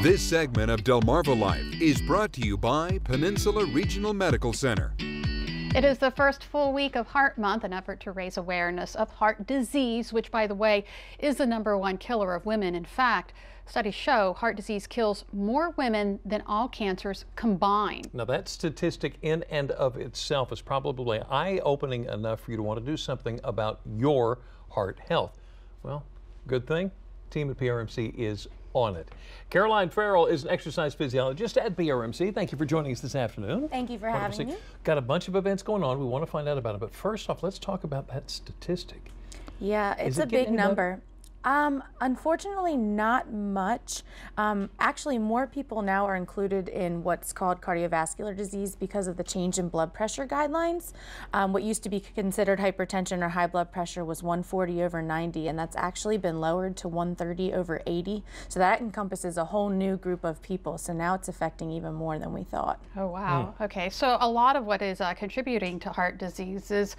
This segment of Delmarva Life is brought to you by Peninsula Regional Medical Center. It is the first full week of Heart Month, an effort to raise awareness of heart disease, which, by the way, is the #1 killer of women. In fact, studies show heart disease kills more women than all cancers combined. Now, that statistic in and of itself is probably eye-opening enough for you to want to do something about your heart health. Well, good thing, team at PRMC is on it. Caroline Farrell is an exercise physiologist at PRMC. Thank you for joining us this afternoon. Thank you for having me. Got a bunch of events going on. We want to find out about it. But first off, let's talk about that statistic. Yeah, it's a big number. Unfortunately, not much. Actually, more people now are included in what's called cardiovascular disease because of the change in blood pressure guidelines. What used to be considered hypertension or high blood pressure was 140/90, and that's actually been lowered to 130/80. So that encompasses a whole new group of people. So now it's affecting even more than we thought. Oh, wow. Okay, so a lot of what is contributing to heart disease is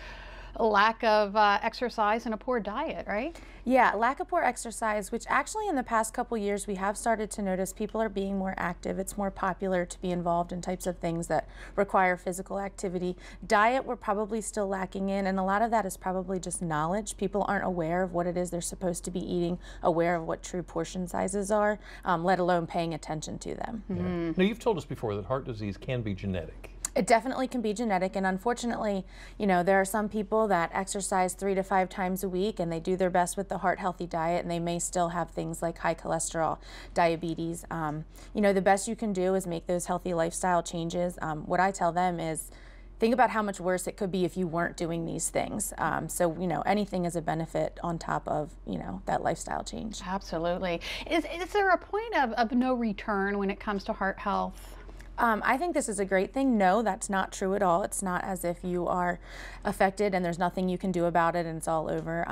a lack of exercise and a poor diet, right? Yeah, lack of poor exercise, which actually in the past couple years we have started to notice people are being more active. It's more popular to be involved in types of things that require physical activity. Diet we're probably still lacking in, and a lot of that is probably just knowledge. People aren't aware of what it is they're supposed to be eating, aware of what true portion sizes are, let alone paying attention to them. Yeah. Now, you've told us before that heart disease can be genetic. It definitely can be genetic, and unfortunately, you know, there are some people that exercise 3 to 5 times a week and they do their best with the heart healthy diet, and they may still have things like high cholesterol, diabetes. You know, the best you can do is make those healthy lifestyle changes. What I tell them is, think about how much worse it could be if you weren't doing these things. So, you know, anything is a benefit on top of, you know, that lifestyle change. Absolutely. Is there a point of no return when it comes to heart health? I think this is a great thing. No, that's not true at all. It's not as if you are affected and there's nothing you can do about it and it's all over.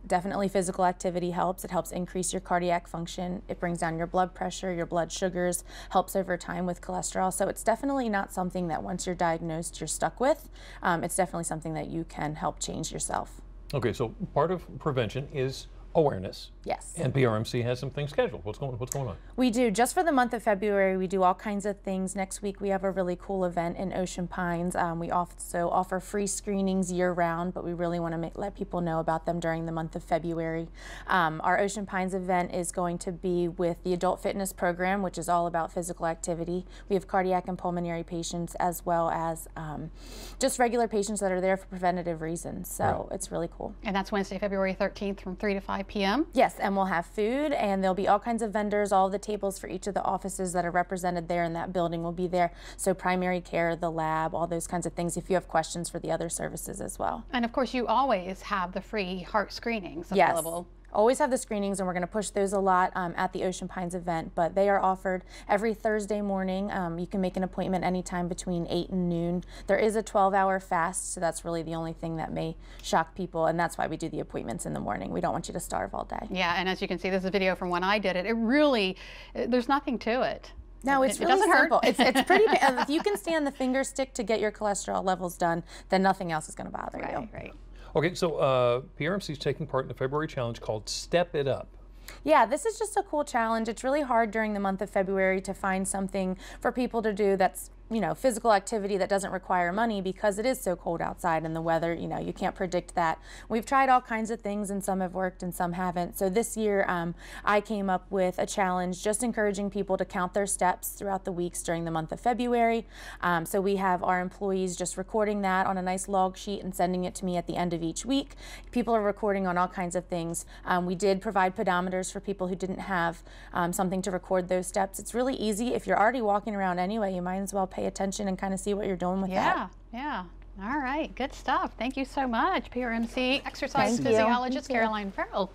Definitely physical activity helps. It helps increase your cardiac function. It brings down your blood pressure, your blood sugars, helps over time with cholesterol. So it's definitely not something that once you're diagnosed, you're stuck with. It's definitely something that you can help change yourself. Okay, so part of prevention is awareness. Yes. And PRMC has some things scheduled. What's going on? We do. Just for the month of February, we do all kinds of things. Next week, we have a really cool event in Ocean Pines. We also offer free screenings year-round, but we really want to let people know about them during the month of February. Our Ocean Pines event is going to be with the Adult Fitness Program, which is all about physical activity. We have cardiac and pulmonary patients, as well as just regular patients that are there for preventative reasons. So It's really cool. And that's Wednesday, February 13th from 3 to 5 p.m. Yes, and we'll have food, and there'll be all kinds of vendors. All the tables for each of the offices that are represented there in that building will be there. So primary care, the lab, all those kinds of things, if you have questions for the other services as well. And of course, you always have the free heart screenings available. Yes. Always have the screenings, and we're going to push those a lot at the Ocean Pines event, but they are offered every Thursday morning. You can make an appointment anytime between 8 and noon. There is a 12-hour fast, so that's really the only thing that may shock people, and that's why we do the appointments in the morning. We don't want you to starve all day. Yeah, and as you can see, this is a video from when I did it. It really, there's nothing to it. No, it's really simple. It's pretty. If you can stand the finger stick to get your cholesterol levels done, then nothing else is going to bother you. Right. Okay, so PRMC is taking part in a February challenge called Step It Up. Yeah, this is just a cool challenge. It's really hard during the month of February to find something for people to do that's, you know, physical activity that doesn't require money because it is so cold outside and the weather, you know, you can't predict that. We've tried all kinds of things and some have worked and some haven't. So this year I came up with a challenge just encouraging people to count their steps throughout the weeks during the month of February. So we have our employees just recording that on a nice log sheet and sending it to me at the end of each week. People are recording on all kinds of things. We did provide pedometers for people who didn't have something to record those steps. It's really easy. If you're already walking around anyway, you might as well pay attention and kind of see what you're doing with that. Yeah. All right, good stuff. Thank you so much, PRMC exercise physiologist Caroline Farrell.